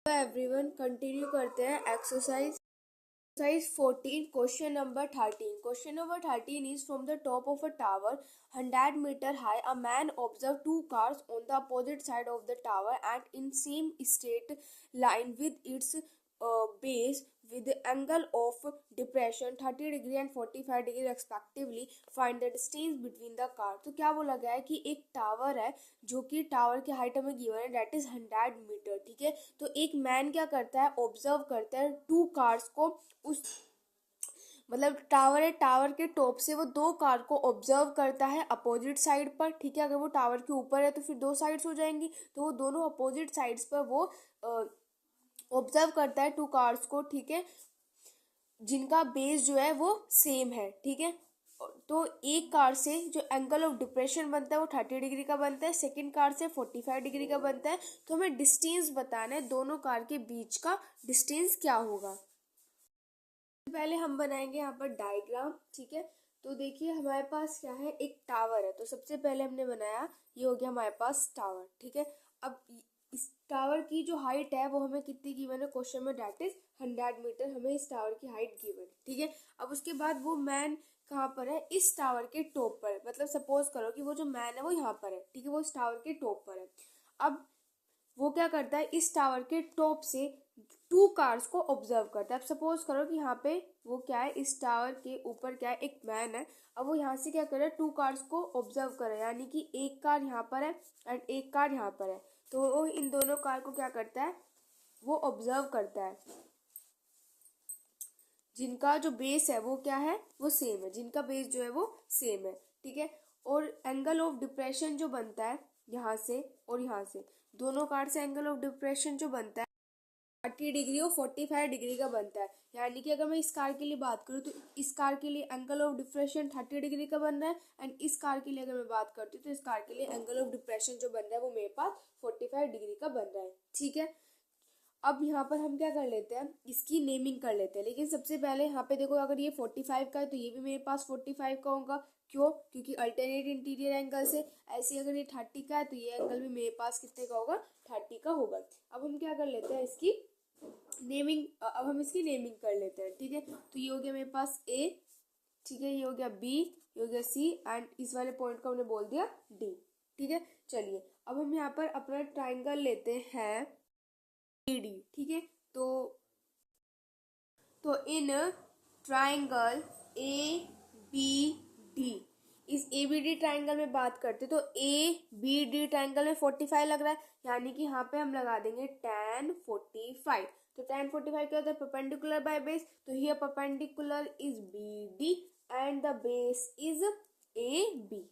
तो everyone continue करते हैं exercise 14 question number 13. Question number 13 is from the top of a tower 100-meter high. A man observed two cars on the opposite side of the tower and in same straight line with its base with the angle of depression 30 degree and 45 degree respectively. Find the distance between the car. तो क्या बोला गया है कि एक tower है जो कि टावर की हाइट हमें गिवन है दैट इज 100 मीटर. ठीक है, तो एक मैन क्या करता है, ऑब्जर्व करता है टू कार्स को. उस मतलब टावर है, टावर के टॉप से वो दो कार को ऑब्जर्व करता है अपोजिट साइड पर. ठीक है, अगर वो टावर के ऊपर है तो फिर दो साइड्स हो जाएंगी, तो वो दोनों अपोजिट साइड्स पर वो ऑब्जर्व करता है टू कार्स को. ठीक है, जिनका बेस जो है वो सेम है. ठीक है, तो एक कार से जो एंगल ऑफ डिप्रेशन बनता है वो 30 डिग्री का बनता है, सेकंड कार से 45 डिग्री का बनता है. तो हमें डिस्टेंस बताना है, दोनों कार के बीच का डिस्टेंस क्या होगा. पहले हम बनाएंगे यहाँ पर डायग्राम. ठीक है, तो देखिए हमारे पास क्या है, एक टावर है. तो सबसे पहले हमने बनाया, ये हो गया हमारे पास टावर. ठीक है, अब इस टावर की जो हाइट है वो हमें कितनी गिवन है क्वेश्चन में, दैट इज 100 मीटर हमें इस टावर की हाइट गिवन है. ठीक है, अब उसके बाद वो मैन कहाँ पर है, इस टावर के टॉप पर. मतलब सपोज करो कि वो जो मैन है वो यहाँ पर है. ठीक है, वो इस टावर के टॉप पर है. अब वो क्या करता है, इस टावर के टॉप से टू कार्स को ऑब्जर्व करता है. अब सपोज करो कि यहाँ पे वो क्या है, इस टावर के ऊपर क्या है, एक मैन है. अब वो यहाँ से क्या कर रहा है, टू कार्स को ऑब्जर्व कर रहा है, यानी कि एक कार यहाँ पर है एंड एक कार यहाँ पर है. तो वो इन दोनों कार को क्या करता है, वो ऑब्जर्व करता है. जिनका जो बेस है वो क्या है, वो सेम है. जिनका बेस जो है वो सेम है. ठीक है, और एंगल ऑफ डिप्रेशन जो बनता है यहाँ से और यहाँ से, दोनों कार से एंगल ऑफ डिप्रेशन जो बनता है 30 डिग्री और 45 डिग्री का बनता है. यानी कि अगर मैं इस कार के लिए बात करूँ तो इस कार के लिए एंगल ऑफ डिप्रेशन 30 डिग्री का बन रहा है एंड इस कार के लिए अगर मैं बात करती हूँ तो इस कार के लिए एंगल ऑफ डिप्रेशन जो बन रहा है वो मेरे पास 45 डिग्री का बन रहा है. ठीक है, अब यहाँ पर हम क्या कर लेते हैं, इसकी नेमिंग कर लेते हैं. लेकिन सबसे पहले यहाँ पे देखो, अगर ये 45 का है तो ये भी मेरे पास 45 का होगा. क्यों, क्योंकि अल्टरनेट इंटीरियर एंगल से. ऐसे अगर ये 30 का है तो ये एंगल भी मेरे पास कितने का होगा, 30 का होगा. अब हम क्या कर लेते हैं, इसकी नेमिंग, अब हम इसकी नेमिंग कर लेते हैं. ठीक है, तो ये हो गया मेरे पास ए. ठीक है, ये हो गया बी, ये हो गया सी एंड इस वाले पॉइंट को हमने बोल दिया डी. ठीक है, चलिए अब हम यहाँ पर अपना ट्राइंगल लेते हैं डी. ठीक है, तो in triangle A B D, इस ए बी डी ट्राइंगल में बात करते तो ए बी डी ट्राइंगल में 45 लग रहा है, यानी कि यहाँ पे हम लगा देंगे tan 45. तो tan 45 क्या होता है, परपेंडिकुलर बाय बेस. तो here perpendicular is B D and the base is A B.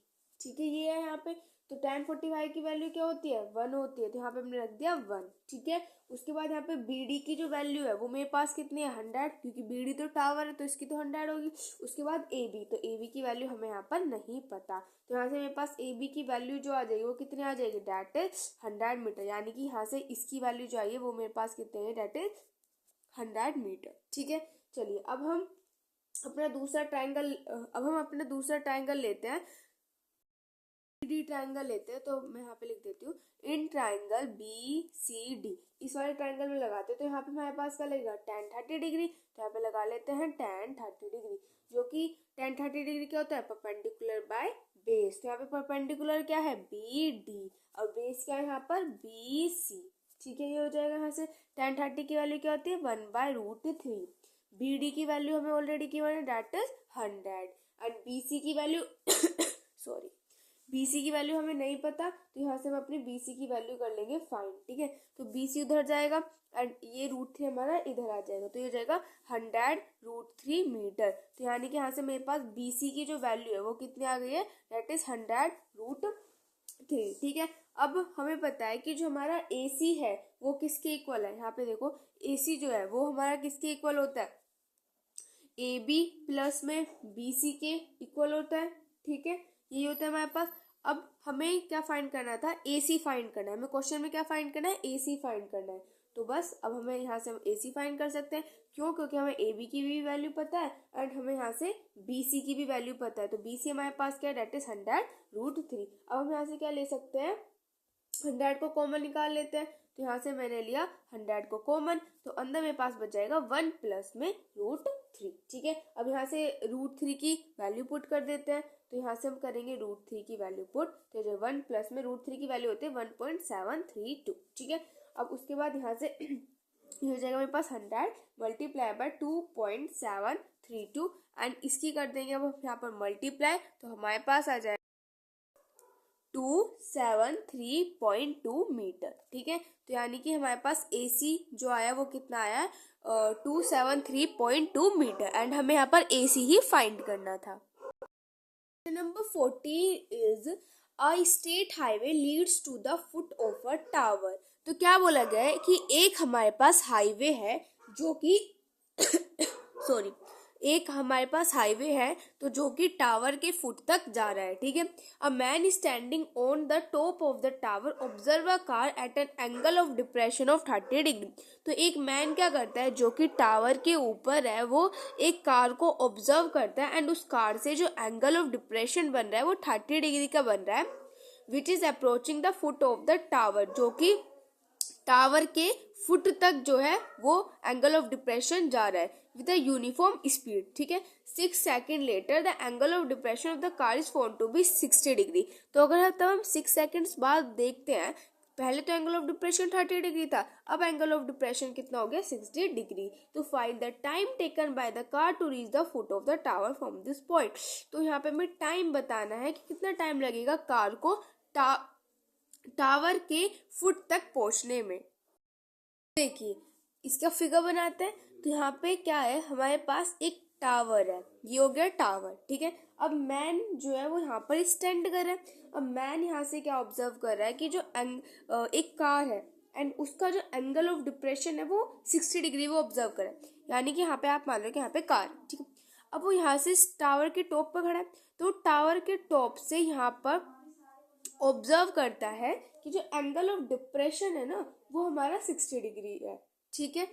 ठीक है, ये है यहाँ पे. तो tan 45 की वैल्यू क्या होती है, 1 होती है. तो यहाँ पे हमने रख दिया 1. ठीक है, उसके बाद यहाँ पे BD की जो वैल्यू है वो मेरे पास कितनी है, 100, क्योंकि BD तो टावर है तो इसकी तो 100 होगी. उसके बाद AB, तो AB की वैल्यू हमें यहाँ पर नहीं पता. तो यहाँ से मेरे पास AB की वैल्यू जो आ जाएगी वो कितनी आ जाएगी, डेट इज 100 मीटर. यानी कि यहाँ से इसकी वैल्यू जो आई है वो मेरे पास कितने है, डेट इज 100 मीटर. ठीक है, चलिए अब हम अपना दूसरा ट्राइंगल लेते हैं, डी ट्राइंगल लेते हैं. तो मैं यहाँ पे लिख देती हूँ, in triangle B C D, इस वाले ट्राइंगल में लगाते हैं. तो यहाँ पे हमारे पास क्या लगेगा, tan 30 डिग्री. तो यहाँ पे लगा लेते हैं tan 30 डिग्री, जो कि tan 30 डिग्री क्या होता है, परपेंडिकुलर बाय बेस. तो यहाँ पे परपेंडिकुलर क्या है, बी डी, और बेस क्या है यहाँ पर, बी सी. ठीक है, ये हो जाएगा. यहाँ से tan 30 की वैल्यू क्या होती है, 1/√3. बी डी की वैल्यू हमें ऑलरेडी गिवन है, that is 100. And B C की वैल्यू सॉरी, BC की वैल्यू हमें नहीं पता, तो यहाँ से हम अपनी BC की वैल्यू कर लेंगे फाइंड. ठीक है, तो BC उधर जाएगा एंड ये √3 हमारा इधर आ जाएगा. तो ये जाएगा 100√3 मीटर. तो यानी कि यहाँ से मेरे पास BC की जो वैल्यू है वो कितनी आ गई है, दैट इज 100√3. ठीक है, अब हमें पता है कि जो हमारा AC है वो किसके इक्वल है. यहाँ पे देखो AC जो है वो हमारा किसके इक्वल होता है, AB प्लस में BC के इक्वल होता है. ठीक है, ये होता है हमारे पास. अब हमें क्या फाइंड करना था, AC फाइंड करना है. हमें क्वेश्चन में क्या फाइंड करना है, AC फाइंड करना है. तो बस अब हमें यहाँ से हम AC फाइंड कर सकते हैं. क्यों, क्योंकि हमें AB की भी वैल्यू पता है एंड हमें यहाँ से BC की भी वैल्यू पता है. तो BC हमारे पास क्या है, डेट इज 100√3. अब हम यहाँ से क्या ले सकते हैं, 100 को कॉमन निकाल लेते हैं. तो यहाँ से मैंने लिया 100 को कॉमन, तो अंदर मेरे पास बच जाएगा 1 प्लस में √3। ठीक है, अब यहाँ से √3 की वैल्यू पुट कर देते हैं, तो यहाँ से हम करेंगे √3 की वैल्यू पुट, तो जो 1 प्लस में √3 की वैल्यू होती है 1.732। ठीक है, अब उसके बाद यहाँ से ये हो जाएगा मेरे पास 100 मल्टीप्लाई बाय 2.732 एंड इसकी कर देंगे अब यहाँ पर मल्टीप्लाई, तो हमारे पास आ जाएगा 273.2 मीटर। ठीक है, तो यानी कि हमारे पास AC जो आया वो कितना आया, 273.2 मीटर एंड हमें यहाँ पर AC ही फाइंड करना था। Number 40 is a state highway leads to the foot of a tower. तो क्या बोला गया है कि एक हमारे पास हाईवे है जो कि सॉरी एक हमारे पास हाईवे है तो जो कि टावर के फुट तक जा रहा है। ठीक है, a man standing on the top of the tower observe a car eight an angle of depression of 30 degree. तो एक मैन क्या करता है जो कि टावर के ऊपर है, वो एक कार को ऑब्जर्व करता है एंड उस कार से जो एंगल ऑफ डिप्रेशन बन रहा है वो 30 डिग्री का बन रहा है, which is approaching the foot of the tower, जो कि टावर के फुट तक जो है वो एंगल ऑफ डिप्रेशन जा रहा है विद अ यूनिफॉर्म स्पीड। ठीक है, 6 second later the angle of depression of the car is found to be 60 degree. तो अगर हम 6 सेकेंड्स बाद देखते हैं, पहले तो एंगल ऑफ डिप्रेशन 30 डिग्री था, अब एंगल ऑफ डिप्रेशन कितना हो गया 60 डिग्री। तो find the time taken by the car to reach the foot of the tower from this point. तो यहाँ पे हमें टाइम बताना है कि कितना टाइम लगेगा कार को टावर के फुट तक पहुंचने में। देखिए इसका फिगर बनाते हैं, तो यहाँ पे क्या है, हमारे पास एक टावर है, ये हो गया टावर। ठीक है, अब मैन जो है वो यहाँ पर स्टैंड कर रहा है। अब मैन यहाँ से क्या ऑब्जर्व कर रहा है कि जो एक कार है एंड उसका जो एंगल ऑफ डिप्रेशन है वो 60 डिग्री वो ऑब्जर्व कर रहा है, यानी कि यहाँ पे आप मान लो कि यहाँ पे कार। ठीक है, अब वो यहाँ से टावर के टॉप पर खड़ा है, तो टावर के टॉप से यहाँ पर ऑब्जर्व करता है कि जो एंगल ऑफ डिप्रेशन है ना वो हमारा 60 डिग्री है। ठीक है,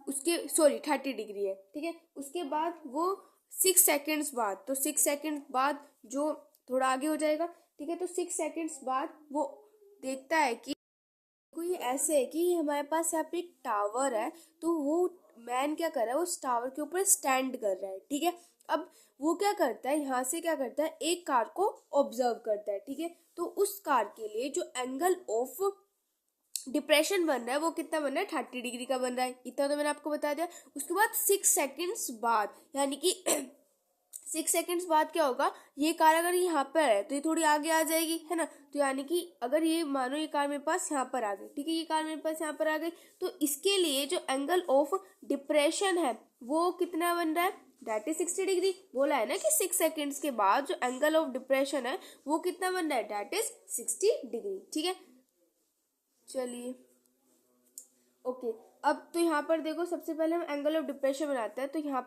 उसके 30 डिग्री है। ठीक है, उसके बाद वो 6 सेकेंड्स बाद, तो 6 सेकेंड्स बाद जो थोड़ा आगे हो जाएगा। ठीक है, तो 6 सेकेंड्स बाद वो देखता है कि कोई ऐसे है कि हमारे पास यहाँ पे एक टावर है, तो वो मैन क्या कर रहा है, वो उस टावर के ऊपर स्टैंड कर रहा है। ठीक है, अब वो क्या करता है, यहाँ से क्या करता है, एक कार को ऑब्जर्व करता है। ठीक है, तो उस कार के लिए जो एंगल ऑफ डिप्रेशन बन रहा है वो कितना बन रहा है, 30 डिग्री का बन रहा है। इतना तो मैंने आपको बता दिया। उसके बाद 6 सेकेंड्स बाद, यानी कि 6 सेकेंड्स बाद क्या होगा, ये कार अगर यहाँ पर है तो ये थोड़ी आगे आ जाएगी, है ना। तो यानी कि अगर ये मानो ये कार मेरे पास यहाँ पर आ गई, ठीक है, ये कार मेरे पास यहाँ पर आ गई, तो इसके लिए जो एंगल ऑफ डिप्रेशन है वो कितना बन रहा है, दैट इज 60 डिग्री। बोला है ना कि 6 सेकेंड्स के बाद जो एंगल ऑफ डिप्रेशन है वो कितना बन रहा है, दैट इज 60 डिग्री। ठीक है, चलिए ओके। अब तो यहाँ पर देखो, सबसे पहले हम एंगल ऑफ डिप्रेशन बनाते हैं। तो यहाँ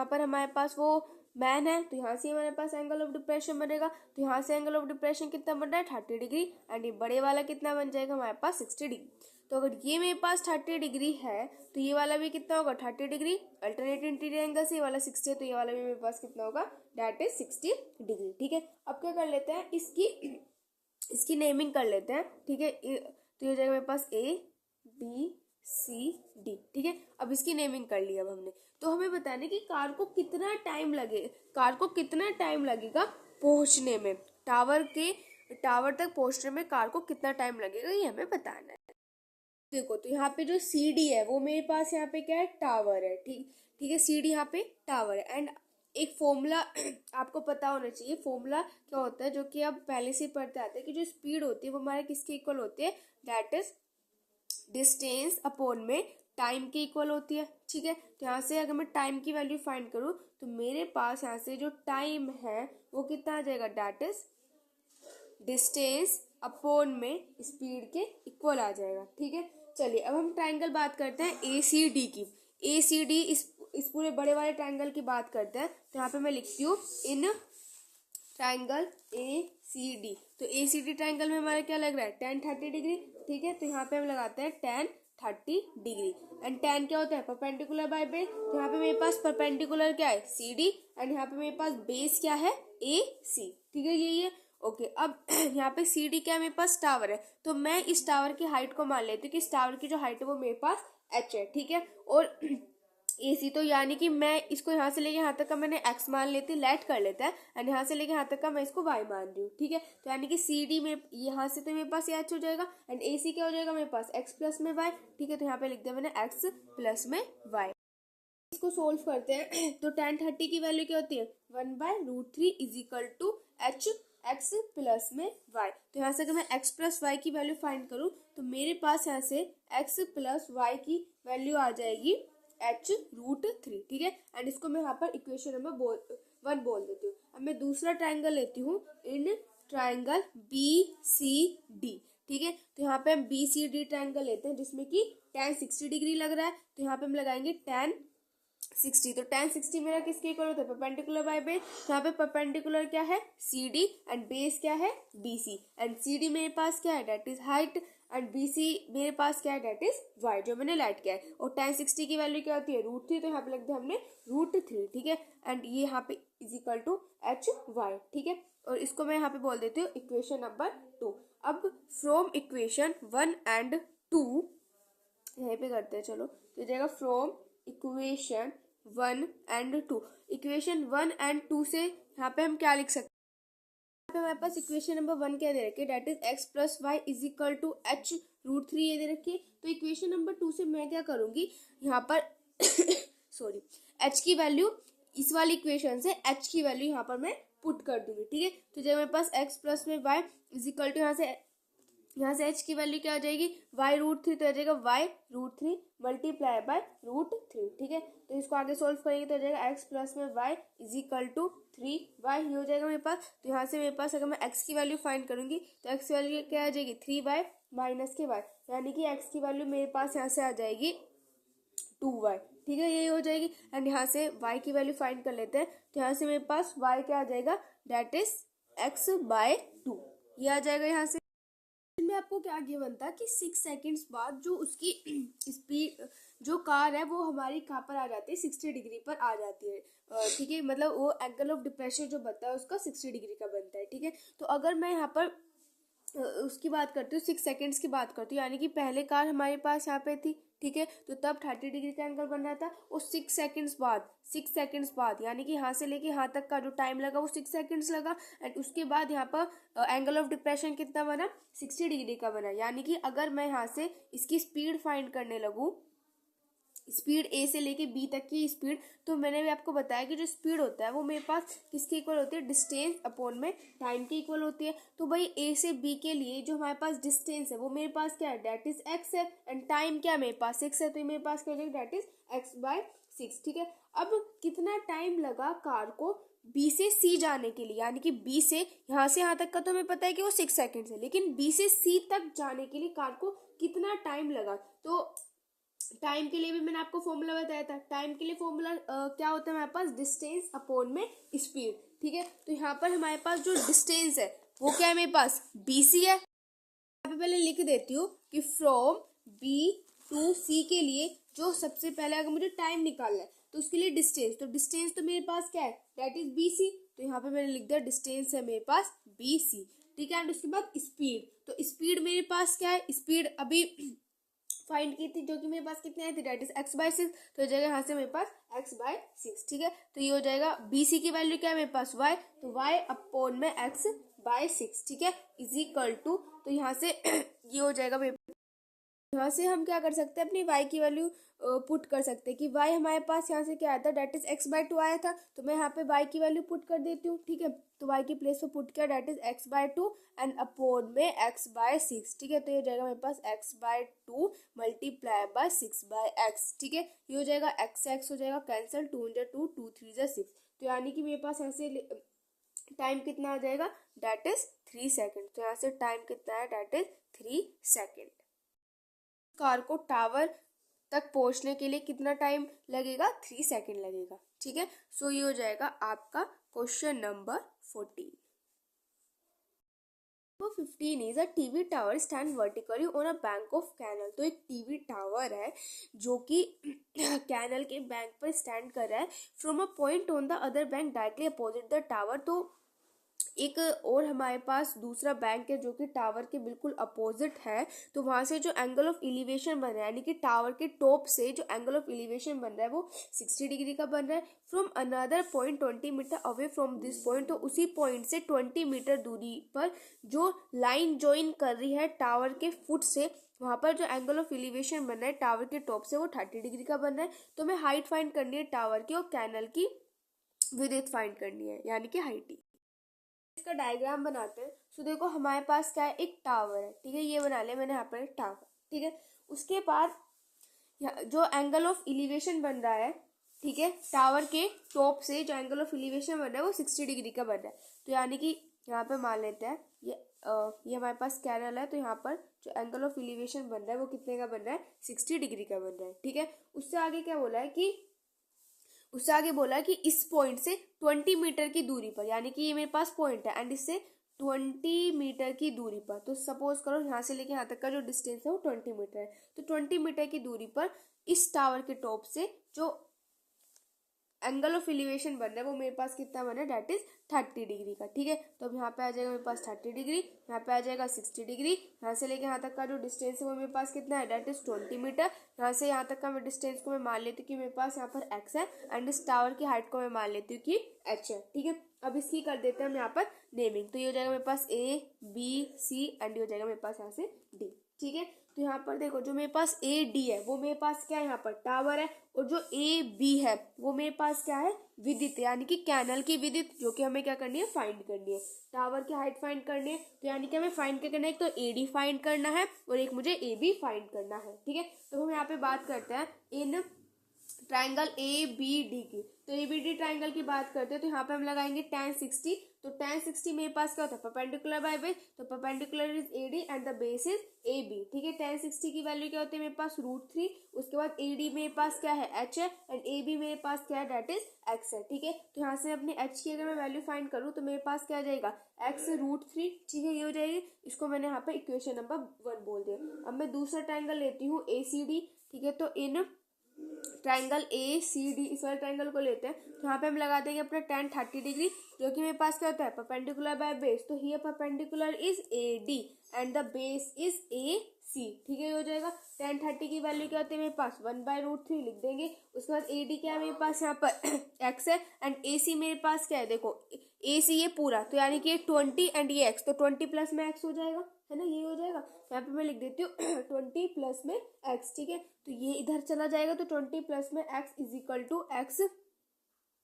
पर हमारे पास वो मैन है, तो यहाँ से हमारे पास एंगल ऑफ डिप्रेशन बनेगा। तो यहाँ से एंगल ऑफ डिप्रेशन कितना बन रहा है, 30 डिग्री एंड ये बड़े वाला कितना बन जाएगा हमारे पास, 60 डिग्री। तो अगर ये मेरे पास 30 डिग्री है तो ये वाला भी कितना होगा, 30 डिग्री। अल्टरनेट इंटीरियर एंगल से ये वाला 60 है तो ये वाला भी मेरे पास कितना होगा, दैट इज 60 डिग्री। ठीक है, अब क्या कर लेते हैं, इसकी नेमिंग कर लेते हैं। ठीक है, तो ये जाएगा मेरे पास ABCD। ठीक है, अब इसकी नेमिंग कर ली अब हमने। तो हमें बताने कि कार को कितना टाइम लगेगा पहुंचने में, टावर तक पहुंचने में कार को कितना टाइम लगेगा, ये हमें बताना है। देखो, तो यहाँ पे जो CD है वो मेरे पास यहाँ पे क्या है, टावर है। ठीक है, CD यहाँ पे टावर है एंड एक फॉर्मूला आपको पता होना चाहिए। फॉर्मूला क्या होता है, जो कि आप पहले से पढ़ते आते हैं कि जो स्पीड होती है वो हमारे किसके इक्वल होती है, दैट इज डिस्टेंस अपॉन में टाइम के इक्वल होती है। ठीक है, तो यहाँ से अगर मैं टाइम की वैल्यू फाइंड करूँ तो मेरे पास यहाँ से जो टाइम है वो कितना आ जाएगा, दैट इज डिस्टेंस अपॉन में स्पीड के इक्वल आ जाएगा। ठीक है, चलिए अब हम ट्रायंगल बात करते हैं ACD की। ACD इस पूरे बड़े वाले ट्रायंगल की बात करते हैं। तो यहाँ पे मैं लिखती हूँ इन ट्रायंगल ACD। तो ACD ट्रायंगल में हमारा क्या लग रहा है, tan 30 डिग्री। ठीक है, तो यहाँ पे हम लगाते हैं tan 30 डिग्री एंड tan क्या होता है, परपेंडिकुलर बाय बेस। तो यहाँ पे मेरे पास परपेंडिकुलर क्या है, CD एंड यहाँ पे मेरे पास बेस क्या है, AC। ठीक है, यही है। ओके, अब यहाँ पे सी डी क्या है, मेरे पास टावर है, तो मैं इस टावर की हाइट को मान लेती हूँ कि इस टावर की जो हाइट है वो मेरे पास एच है, ठीक है। और ए सी, तो यानी कि मैं इसको यहाँ से लेके यहाँ तक का मैंने एक्स मान लेती, लेट कर लेता है, एंड यहाँ से लेके यहाँ तक का मैं इसको वाई मान रही हूँ, ठीक है। तो यानी कि सी डी में यहाँ से तो मेरे पास एच हो जाएगा, एंड ए सी क्या हो जाएगा मेरे पास एक्स प्लस में वाई, ठीक है। तो यहाँ पे लिख दिया मैंने एक्स प्लस में वाई। इसको सोल्व करते हैं तो tan 30 की वैल्यू क्या होती है, 1/√3 is equal to h x plus में वाई। तो यहाँ से अगर मैं x प्लस वाई की वैल्यू फाइंड करूँ तो मेरे पास यहाँ से x प्लस वाई की वैल्यू आ जाएगी h√3, ठीक है। एंड इसको मैं यहाँ पर इक्वेशन नंबर 1 बोल देती हूँ। अब मैं दूसरा ट्राइंगल लेती हूँ इन ट्राइंगल BCD, ठीक है। तो यहाँ पे हम BCD ट्राइंगल लेते हैं जिसमें कि tan 60 डिग्री लग रहा है, तो यहाँ पे हम लगाएंगे tan 60। तो tan 60 मेरा किसके इक्वल होता है, परपेंडिकुलर बाय बेस। यहाँ पे परपेंडिकुलर क्या है, CD, एंड बेस क्या है, BC, एंड CD मेरे पास क्या है, that is height, and BC मेरे पास क्या है, डेट इज वाई, जो मैंने लाइट किया है। और tan 60 की वैल्यू क्या होती है, √3, तो यहाँ पे लिख दिया हमने √3, ठीक है। एंड ये यहाँ पे is equal to h y, ठीक है। और इसको मैं यहाँ पे बोल देती हूँ इक्वेशन नंबर 2। अब फ्रॉम इक्वेशन 1 एंड 2 यहीं पे करते हैं, चलो। तो जाएगा from equation 1 and 2। Equation 1 and 2 से यहाँ पे हम क्या लिख सकते हैं, यहाँ पे हमारे पास इक्वेशन नंबर 1 क्या दे रखी है, that is x plus y is equal to h√3 ये दे रखी है। तो इक्वेशन नंबर 2 से मैं क्या करूंगी, यहाँ पर सॉरी, h की वैल्यू इस वाली इक्वेशन से h की वैल्यू यहाँ पर मैं पुट कर दूंगी, ठीक है। तो जब मेरे पास x प्लस में वाई इज इक्वल टू यहाँ से h की वैल्यू क्या हो जाएगी, y√3, तो हो जाएगा y√3 मल्टीप्लाई बाय √3, ठीक है। तो इसको आगे सोल्व करेंगे तो हो जाएगा x प्लस में y is equal to 3y, ये हो जाएगा मेरे पास। तो यहाँ से मेरे पास अगर मैं x की वैल्यू फाइंड करूंगी तो x की वैल्यू क्या आ जाएगी, 3y माइनस के y, यानी कि x की वैल्यू मेरे पास यहाँ से आ जाएगी 2y, ठीक है, यही हो जाएगी। एंड यहाँ से y की वैल्यू फाइंड कर लेते हैं, तो यहाँ से मेरे पास y क्या आ जाएगा, डेट इज x/2, ये आ जाएगा यहाँ से। में आपको क्या गिवन था कि 6 सेकंड्स बाद जो उसकी स्पीड, जो कार है वो हमारी कहाँ पर आ जाती है, 60 डिग्री पर आ जाती है, ठीक है। मतलब वो एंगल ऑफ डिप्रेशन जो बनता है उसका 60 डिग्री का बनता है, ठीक है। तो अगर मैं यहाँ पर उसकी बात करती हूँ, 6 सेकंड्स की बात करती हूँ, यानी कि पहले कार हमारे पास यहाँ पे थी, ठीक है। तो तब 30 डिग्री का एंगल बन रहा था, और 6 सेकंड्स बाद यानी कि यहाँ से लेके यहाँ तक का जो टाइम लगा वो 6 सेकंड्स लगा। एंड उसके बाद यहाँ पर एंगल ऑफ डिप्रेशन कितना बना, 60 डिग्री का बना। यानी कि अगर मैं यहाँ से इसकी स्पीड फाइंड करने लगूँ, स्पीड ए से लेके बी तक की स्पीड, तो मैंने भी आपको बताया कि जो स्पीड होता है वो मेरे पास किसके इक्वल होती है, डिस्टेंस अपॉन में टाइम के इक्वल होती है। तो भाई ए से बी के लिए जो हमारे पास डिस्टेंस है वो मेरे पास क्या है, डेट इज एक्स है, एंड टाइम क्या मेरे पास 6 है, तो मेरे पास क्या हो जाएगा, डेट इज x/6, ठीक है। अब कितना टाइम लगा कार को बी से सी जाने के लिए, यानी कि बी से यहाँ तक का तो हमें पता है कि वो 6 सेकेंड्स है, लेकिन बी से सी तक जाने के लिए कार को कितना टाइम लगा। तो टाइम के लिए भी मैंने आपको फॉर्मूला बताया था, टाइम के लिए फॉर्मूला क्या होता है हमारे पास, डिस्टेंस अपॉन में स्पीड, ठीक है। तो यहाँ पर हमारे पास जो डिस्टेंस है वो क्या है, मेरे पास BC है। यहाँ पे पहले लिख देती हूँ कि फ्रॉम B टू C के लिए जो सबसे पहले अगर मुझे टाइम निकालना है तो उसके लिए डिस्टेंस, तो डिस्टेंस तो मेरे पास क्या है, दैट इज BC। तो यहाँ पे मैंने लिख दिया डिस्टेंस है मेरे पास BC, ठीक है। एंड उसके बाद स्पीड, तो स्पीड मेरे पास क्या है, स्पीड अभी फाइंड की थी जो कि मेरे पास कितने आई थी, डेट इज x/6, तो हो जाएगा यहाँ से मेरे पास x/6, ठीक है। तो ये हो जाएगा BC की वैल्यू क्या है मेरे पास y, तो y अपॉन में x/6, ठीक है, इज इक्वल टू, तो यहाँ से ये हो जाएगा मेरे, यहाँ से हम क्या कर सकते हैं, अपनी y की वैल्यू पुट कर सकते हैं कि y हमारे पास यहाँ से क्या आया था, डेट इज x/2 आया था, तो मैं यहाँ पे y की वैल्यू पुट कर देती हूँ, ठीक है। तो y की प्लेस पे पुट किया, date is x/2 and upon में x/6, ठीक है। तो ये हो जाएगा मेरे पास x/2 मल्टीप्लाई बाय 6/x, ठीक है। ये हो जाएगा x हो जाएगा कैंसिल, 2 × 2 2 3 × 6, तो यानी कि मेरे पास यहाँ से टाइम कितना आ जाएगा, डेट इज 3 सेकेंड। तो यहाँ से टाइम कितना है, डेट इज 3 सेकेंड। कार को टावर तक पहुंचने के लिए कितना टाइम लगेगा, 3 सेकेंड लगेगा, ठीक है। सो ये हो जाएगा आपका question number 14। 15 is a TV tower stand vertically on a bank of canal. तो एक टीवी टावर है जो कि कैनल के बैंक पर स्टैंड कर रहा है, from a point on the other bank directly opposite the tower. तो एक और हमारे पास दूसरा बैंक है जो कि टावर के बिल्कुल अपोजिट है, तो वहां से जो एंगल ऑफ एलिवेशन बन रहा है, यानी कि टावर के टॉप से जो एंगल ऑफ एलिवेशन बन रहा है वो 60 डिग्री का बन रहा है from another point 20 metre away from this point. तो उसी पॉइंट से 20 मीटर दूरी पर जो लाइन ज्वाइन कर रही है टावर के फुट से, वहां पर जो एंगल ऑफ एलिवेशन बन रहा है टावर के टॉप से वो 30 डिग्री का बन रहा है। तो हमें हाइट फाइंड करनी है टावर की और कैनल की विड्थ फाइंड करनी है, यानी कि हाइट। इसका डायग्राम बनाते हैं। सो देखो हमारे पास क्या है, एक टावर है, ठीक है, ये बना लिया मैंने यहाँ पर एक टावर, ठीक है। उसके बाद जो एंगल ऑफ एलिवेशन बन रहा है, ठीक है, टावर के टॉप से जो एंगल ऑफ एलिवेशन बन रहा है वो 60 डिग्री का बन रहा है। तो यानी कि यहाँ पे मान लेते हैं ये हमारे पास कैनल है, तो यहाँ पर जो एंगल ऑफ एलिवेशन बन रहा है वो कितने का बन रहा है, 60 डिग्री का बन रहा है, ठीक है। उससे आगे क्या बोला है कि इस पॉइंट से 20 मीटर की दूरी पर, यानी कि ये मेरे पास पॉइंट है एंड इससे 20 मीटर की दूरी पर, तो सपोज करो यहाँ से लेके यहाँ तक का जो डिस्टेंस है वो 20 मीटर है, तो 20 मीटर की दूरी पर इस टावर के टॉप से जो एंगल ऑफ एलिवेशन बन रहा है वो मेरे पास कितना बना है, दैट इज 30 डिग्री का, ठीक है। तो अब यहाँ पे आ जाएगा मेरे पास 30 डिग्री, यहाँ पे आ जाएगा 60 डिग्री, यहाँ से लेके यहाँ तक का जो डिस्टेंस है वो मेरे पास कितना है, दैट इज 20 मीटर। यहाँ से यहाँ तक का मैं डिस्टेंस को मैं मान लेती हूँ कि मेरे पास यहाँ पर x है एंड इस टावर की हाइट को मैं मान लेती हूँ कि h है, ठीक है। अब इसकी कर देते हैं हम यहाँ पर नेमिंग, तो ये हो जाएगा मेरे पास A B C एंड ये हो जाएगा मेरे पास यहाँ से D, ठीक है। तो यहाँ पर देखो जो मेरे पास A D है वो मेरे पास क्या है, यहाँ पर टावर है, और जो A B है वो मेरे पास क्या है, विद्युत, यानी कि कैनल की विद्युत, जो कि हमें क्या करनी है, फाइंड करनी है। टावर की हाइट फाइंड करनी है, तो यानी कि हमें फाइंड क्या करना है, एक तो AD फाइंड करना है और एक मुझे AB फाइंड करना है, ठीक है। तो हम यहाँ पे बात करते हैं इन ट्राइंगल ABD की। तो ABD ट्राइंगल की बात करते हैं तो यहाँ पे हम लगाएंगे tan 60। तो tan 60 मेरे पास क्या होता है, परपेंडिकुलर बाय बेस, तो perpendicular is AD and the base is AB, ठीक है। tan 60 की वैल्यू क्या होती है मेरे पास √3, उसके बाद AD मेरे पास क्या है, h है, एंड AB मेरे पास क्या है, दैट इज x है, ठीक है। तो यहाँ से अपनी h की अगर मैं वैल्यू फाइंड करूँ तो मेरे पास क्या आ जाएगा, x √3, ठीक है, ये हो जाएगी। इसको मैंने यहाँ पे इक्वेशन नंबर 1 बोल दिया। अब मैं दूसरा ट्राइंगल लेती हूँ ACD, ठीक है। तो इन ट्राइंगल ACD, इस वाले ट्राइंगल को लेते हैं, तो यहाँ पे हम लगा देंगे अपना tan 30 डिग्री, जो कि मेरे पास क्या होता है, परपेंडिकुलर बाय बेस, तो here perpendicular is AD and the base is AC, ठीक है, ये हो जाएगा। tan 30 की वैल्यू क्या होती है मेरे पास, 1/√3 लिख देंगे। उसके बाद AD क्या है मेरे पास यहाँ पर x है, एंड AC मेरे पास क्या है, देखो AC ये पूरा, तो यानी कि 20 एंड ये x, तो 20 प्लस में x हो जाएगा, है ना, ये हो जाएगा। यहाँ पे मैं लिख देती हूँ 20 प्लस में x, ठीक है। तो ये इधर चला जाएगा, तो 20 प्लस में x is equal to x,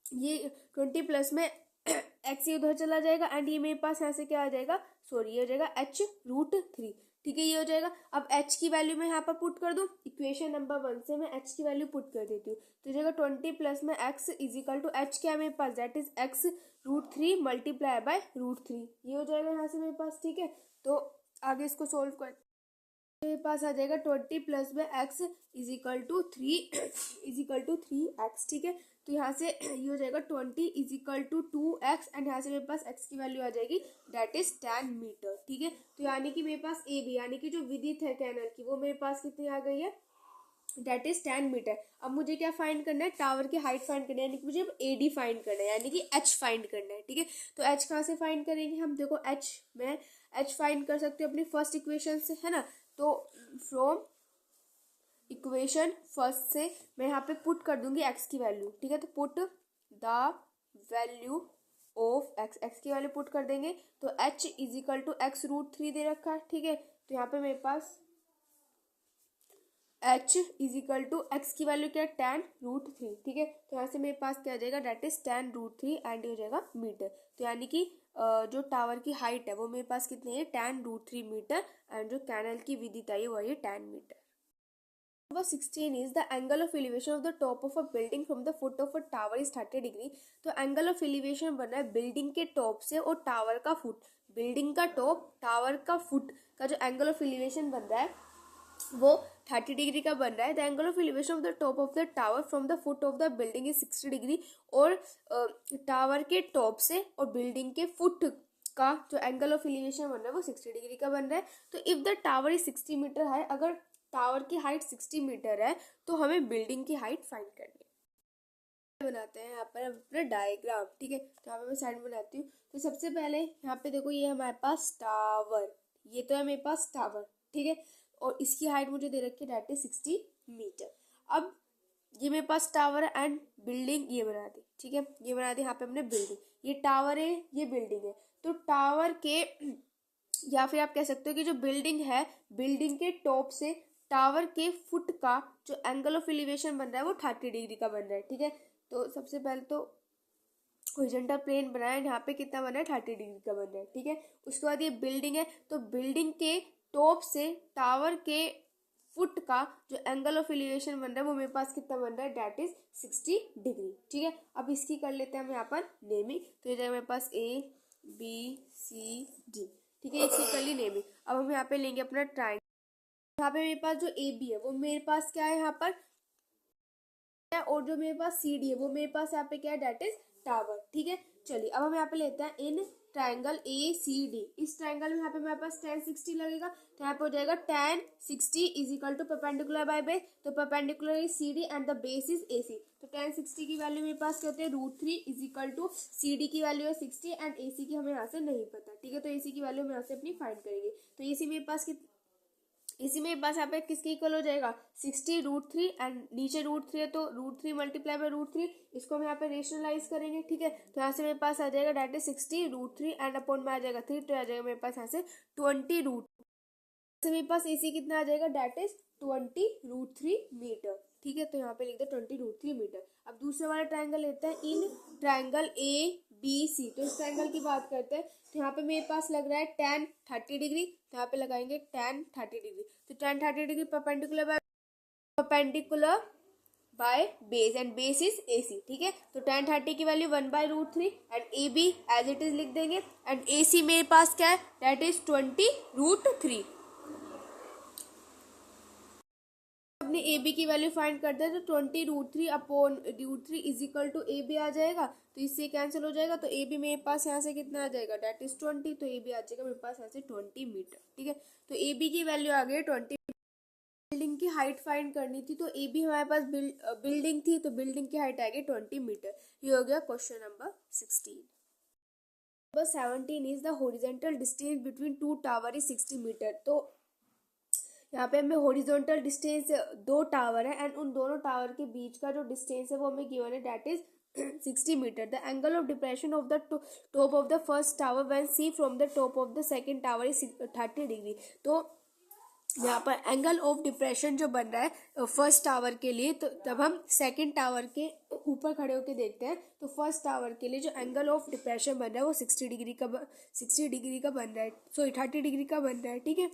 ये 20 प्लस में x ये उधर चला जाएगा एंड ये मेरे पास यहाँ से क्या आ जाएगा, सॉरी ये हो जाएगा h√3, ठीक है, ये हो जाएगा। अब h की वैल्यू मैं यहाँ पर पुट कर दूँ, इक्वेशन नंबर 1 से मैं h की वैल्यू पुट कर देती हूँ, तो जाएगा 20 प्लस में x is equal to h क्या है मेरे पास, that is x√3 multiply by √3, ये हो जाएगा यहाँ से मेरे पास, ठीक है। तो आगे इसको सोल्व कर मेरे पास आ जाएगा 20 प्लस में x is equal to 3x, ठीक है। तो यहाँ से ये हो जाएगा 20 is equal to 2x and यहाँ से मेरे पास x की वैल्यू आ जाएगी, दैट इज 10 मीटर, ठीक है। तो यानी कि मेरे पास AB यानी कि जो विद्युत है कैनल की वो मेरे पास कितनी आ गई है, दैट इज 10 मीटर। अब मुझे क्या फाइंड करना है, टावर की हाइट फाइंड करना है, यानी कि मुझे AD फाइंड करना है, यानी कि h फाइंड करना है, ठीक है। तो h कहाँ से फाइंड करेंगे हम, देखो मैं h फाइंड कर सकते हो अपनी फर्स्ट इक्वेशन से, है ना। तो फ्रॉम इक्वेशन फर्स्ट से मैं यहाँ पे पुट कर दूंगी x की वैल्यू, ठीक है। तो put the value of x की वैल्यू पुट कर देंगे, तो h is equal to x√3 दे रखा है, ठीक है। तो यहाँ पे मेरे पास h is equal to x की वैल्यू क्या है, tan√3, ठीक है। तो यहाँ से मेरे पास क्या आ जाएगा, दैट इज tan√3 एंड हो जाएगा मीटर। तो यानी कि जो टावर की हाइट है वो मेरे पास कितनी है, tan√3 मीटर, एंड जो कैनल की विद्युत आई है वो है 10 metre. Number 16 is the angle of elevation of the top of a building from the foot of a tower is 30 degree। तो एंगल ऑफ एलिवेशन बना है बिल्डिंग के टॉप से और टावर का फुट, बिल्डिंग का टॉप टावर का foot का जो एंगल ऑफ एलिवेशन बन रहा है वो 30 डिग्री का बन रहा है। The angle of elevation of the top of the tower from the foot of the building is 60 degree, और टावर के टॉप से और बिल्डिंग के फुट का जो एंगल ऑफ एलिवेशन बन रहा है वो 60 डिग्री का बन रहा है। तो if the tower is 60 metre high, अगर टावर की हाइट 60 मीटर है तो हमें बिल्डिंग की हाइट फाइंड करनी है। बनाते हैं यहाँ पर अपना डायग्राम। ठीक है, तो यहाँ पे मैं साइड में बनाती हूँ। तो सबसे पहले यहाँ पे देखो, ये हमारे पास टावर, ये तो है मेरे पास टावर। ठीक है, और इसकी हाइट मुझे दे रखी है दैट इज 60 मीटर। अब ये मेरे पास टावर है एंड बिल्डिंग ये बना दी। ठीक है, ये बना दी यहाँ पे हमने बिल्डिंग, ये टावर है, ये बिल्डिंग है। तो टावर के या फिर आप कह सकते हो कि जो बिल्डिंग है, बिल्डिंग के टॉप से टावर के फुट का जो एंगल ऑफ एलिवेशन बन रहा है वो 30 डिग्री का बन रहा है। ठीक है, तो सबसे पहले तो हॉरिजॉन्टल प्लेन बनाया, यहाँ पे कितना बन रहा है 30 डिग्री का बन रहा है। ठीक है, उसके बाद ये बिल्डिंग है, तो बिल्डिंग के टॉप से टावर के फुट का जो एंगल ऑफ एलिवेशन बन रहा है वो मेरे पास कितना बन रहा है दैट इज 60 डिग्री। ठीक है, अब इसकी कर लेते हैं हम यहाँ पर नेमिंग। तो ये जाएगा मेरे पास ABCD। ठीक है, इसकी कर ली नेमिंग। अब हम यहाँ पे लेंगे अपना ट्राइंगल। यहाँ पे मेरे पास जो AB है वो मेरे पास क्या है यहाँ पर, और जो मेरे पास CD है वो मेरे पास यहाँ पे क्या है दैट इज टावर। ठीक है, चलिए अब हम यहाँ पे लेते हैं इन ट्राइंगल ACD। इस ट्राइंगल में यहाँ पे मेरे पास tan 60 लगेगा, तो यहाँ पे हो जाएगा tan 60 is equal to perpendicular by base. तो perpendicular is CD and the base is AC। तो tan 60 की वैल्यू मेरे पास क्या होती है √3 इज इक्वल टू CD की वैल्यू है 60 एंड AC की हमें यहाँ से नहीं पता। ठीक है, तो AC की वैल्यू हम यहाँ से अपनी फाइंड करेंगे। तो AC मेरे पास इसी में पास यहाँ पे किसके इक्वल हो जाएगा 60 √3 एंड नीचे √3 है तो √3 मल्टीप्लाई बाय √3। इसको हम यहाँ पे रेशनलाइज करेंगे। ठीक है, तो यहाँ से मेरे पास आ जाएगा दैट इज 60 √3 एंड अपॉन में आ जाएगा 3, तो आ जाएगा मेरे पास यहाँ से 20 √3 से मेरे पास AC कितना आ जाएगा दैट इज 20 √3 मीटर। ठीक है, तो यहाँ पे लिख दो 20 √3 मीटर। अब दूसरे वाला ट्राइंगल लेते हैं इन ट्राइंगल ABC। तो इस ट्राइंगल की बात करते हैं, तो यहाँ पे मेरे पास लग रहा है tan 30 डिग्री, तो यहाँ पे लगाएंगे tan 30 डिग्री। तो tan 30 degree perpendicular by base and base is AC। ठीक है, तो tan 30 की value 1/√3 and AB as it is लिख देंगे एंड AC मेरे पास क्या है दैट इज 20 √3। अपने AB की वैल्यू फाइंड करते हैं, तो 20 √3 upon √3 is equal to AB आ जाएगा, तो इससे कैंसिल हो जाएगा। तो AB मेरे पास यहाँ से कितना आ जाएगा दैट इज 20, तो AB आ जाएगा मेरे पास यहाँ से 20 मीटर। ठीक है, तो AB की वैल्यू आ गई 20। बिल्डिंग की हाइट फाइंड करनी थी, तो AB हमारे पास बिल्डिंग थी, तो बिल्डिंग की हाइट आएगी 20 मीटर। ये हो गया क्वेश्चन नंबर 16। नंबर 17 is the horizontal distance between two tower is 60 metre. तो यहाँ पे हमें हॉरिजॉन्टल डिस्टेंस दो टावर है एंड उन दोनों टावर के बीच का जो डिस्टेंस है वो हमें गिवन है that is 60 metre. The angle of depression of the top of the first tower when see from the top of the second tower is 30 degree. तो यहाँ पर एंगल ऑफ डिप्रेशन जो बन रहा है फर्स्ट टावर के लिए, तो जब हम सेकंड टावर के ऊपर खड़े होकर देखते हैं तो फर्स्ट टावर के लिए जो एंगल ऑफ डिप्रेशन बन रहा है वो 60 डिग्री का बन रहा है, सॉरी 30 डिग्री का बन रहा है। ठीक है,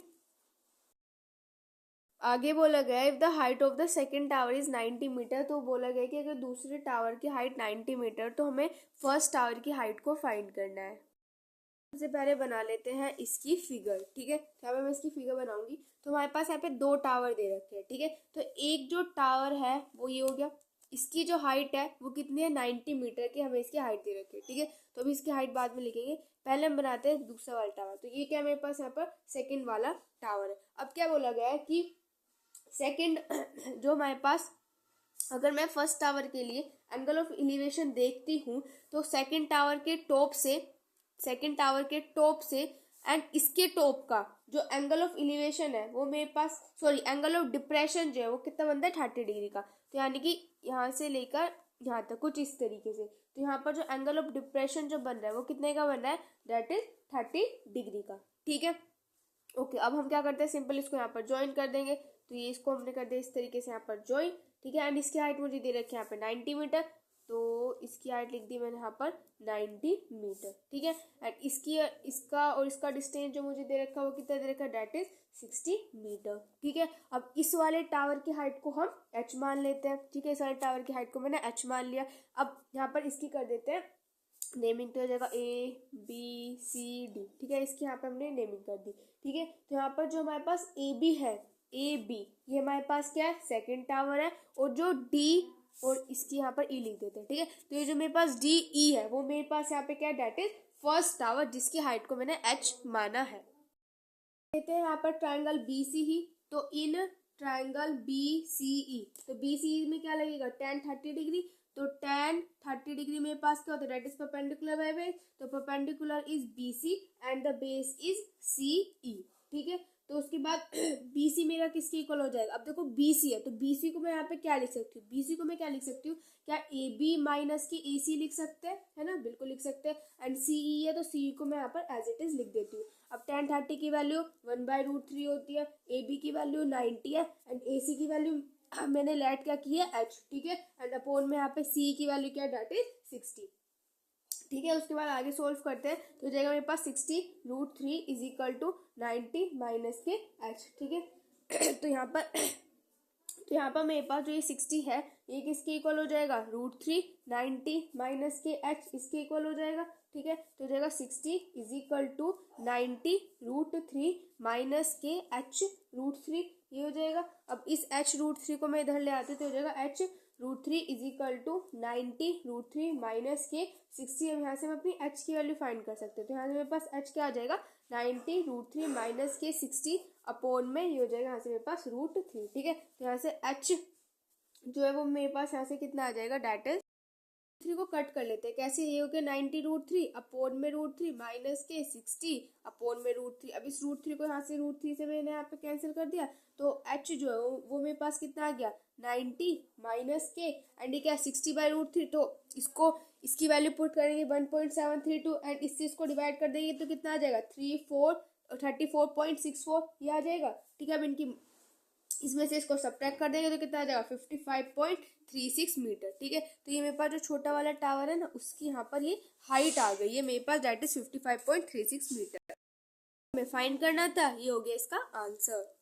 आगे बोला गया if the height of the second tower is 90 metre. तो बोला गया कि अगर दूसरे टावर की हाइट 90 मीटर तो हमें फर्स्ट टावर की हाइट को फाइंड करना है। सबसे पहले बना लेते हैं इसकी फिगर। ठीक है, तो मैं इसकी फिगर बनाऊंगी। तो हमारे पास यहाँ पे दो टावर दे रखे हैं। ठीक है, तो एक जो टावर है वो ये हो गया, इसकी जो हाइट है वो कितनी है 90 मीटर की हमें इसकी हाइट दे रखी है। ठीक है, तो अभी इसकी हाइट बाद में लिखेंगे, पहले हम बनाते हैं दूसरा वाला टावर। तो ये क्या मेरे पास यहाँ पर सेकेंड वाला टावर है। अब क्या बोला गया है कि सेकंड जो हमारे पास, अगर मैं फर्स्ट टावर के लिए एंगल ऑफ एलिवेशन देखती हूँ तो सेकंड टावर के टॉप से एंड इसके टॉप का जो एंगल ऑफ एलिवेशन है वो मेरे पास, सॉरी एंगल ऑफ डिप्रेशन जो है वो कितना बनता है 30 डिग्री का। तो यानी कि यहाँ से लेकर यहाँ तक कुछ इस तरीके से, तो यहाँ पर जो एंगल ऑफ डिप्रेशन जो बन रहा है वो कितने का बन रहा है दैट इज 30 डिग्री का। ठीक है, ओके, अब हम क्या करते हैं सिंपल इसको यहाँ पर ज्वाइन कर देंगे। तो ये इसको हमने कर दिया इस तरीके से यहाँ पर ज्वाइन। ठीक है, एंड इसकी हाइट मुझे दे रखी है यहाँ पे 90 मीटर, तो इसकी हाइट लिख दी मैंने यहाँ पर 90 मीटर। ठीक है, एंड इसका और इसका डिस्टेंस जो मुझे दे रखा है वो कितना दे रखा है दैट इज 60 मीटर। ठीक है, अब इस वाले टावर की हाइट को हम h मान लेते हैं। ठीक है, इस वाले टावर की हाइट को मैंने h मान लिया। अब यहाँ पर इसकी कर देते हैं नेमिंग, तो हो जाएगा ABCD। ठीक है, इसकी यहाँ पे हमने नेमिंग कर दी। ठीक है, तो यहाँ पर जो हमारे पास AB है, AB ये हमारे पास क्या है सेकंड टावर है, और जो D और इसकी यहाँ पर E लिख देते हैं। ठीक है, तो ये जो मेरे पास DE है वो मेरे पास यहाँ पे क्या है दैट इज फर्स्ट टावर जिसकी हाइट को मैंने h माना है। लेते हैं यहाँ पर ट्राइंगल BCE। तो इन ट्राइंगल BCE तो बी सी में क्या लगेगा, tan 30 डिग्री। तो tan 30 डिग्री मेरे पास क्या होता है, that is perpendicular by base. तो perpendicular is B C and the base is C E. ठीक है, तो उसके बाद BC मेरा किसके इक्वल हो जाएगा। अब देखो BC है तो BC को मैं यहाँ पे क्या लिख सकती हूँ, BC को मैं क्या लिख सकती हूँ, क्या AB माइनस के AC लिख सकते हैं, है ना, बिल्कुल लिख सकते हैं। एंड CE है तो CE को मैं यहाँ पर एज इट इज लिख देती हूँ। अब tan 30 की वैल्यू 1/√3 होती है, AB की वैल्यू 90 है एंड AC की वैल्यू मैंने लेट क्या की है h। ठीक है, एंड अपॉन में यहाँ पे CE की वैल्यू क्या है, दैट इज 60। ठीक है, उसके बाद आगे सोल्व करते हैं तो हो जाएगा मेरे पास 60√3 इज इक्वल टू 90 माइनस के h। ठीक है तो यहाँ पर मेरे पास जो ये 60 है ये किसके इक्वल हो जाएगा, √3, 90 माइनस के h इसके इक्वल हो जाएगा। ठीक है, तो हो जाएगा 60 इज इक्वल टू 90√3 माइनस के h √3, ये हो जाएगा। अब इस h √3 को मैं इधर ले आते तो हो जाएगा h√3 is equal to 90√3 minus के 60। अब यहाँ से हम अपनी h की वैल्यू फाइंड कर सकते हैं, तो यहाँ से मेरे पास h क्या आ जाएगा, 90√3 माइनस के 60 अपॉन में ये हो जाएगा यहाँ से मेरे पास √3। ठीक है, तो यहाँ से h जो है वो मेरे पास यहाँ से कितना आ जाएगा, डेट इज 3 को कट कर लेते हैं। कैसे, ये हो गया 90√3 अपॉन में √3 माइनस के 60 अपॉन में √3। अब इस √3 को यहाँ से √3 से मैंने यहाँ पे कैंसिल कर दिया तो h जो है वो मेरे पास कितना आ गया, 90 माइनस के एंड ये क्या 60/√3। तो इसको इसकी वैल्यू पुट करेंगे 1.732 एंड इससे इसको डिवाइड कर देंगे तो कितना आ जाएगा 34.64 ये आ जाएगा। ठीक है, अब इनकी इसमें से इसको सब्ट्रैक्ट कर देंगे तो कितना आ जाएगा 55.36 मीटर। ठीक है, तो ये मेरे पास जो छोटा वाला टावर है ना उसकी यहाँ पर ये हाइट आ गई है मेरे पास, दैट इज 55.36 मीटर। हमें फाइंड करना था, ये हो गया इसका आंसर।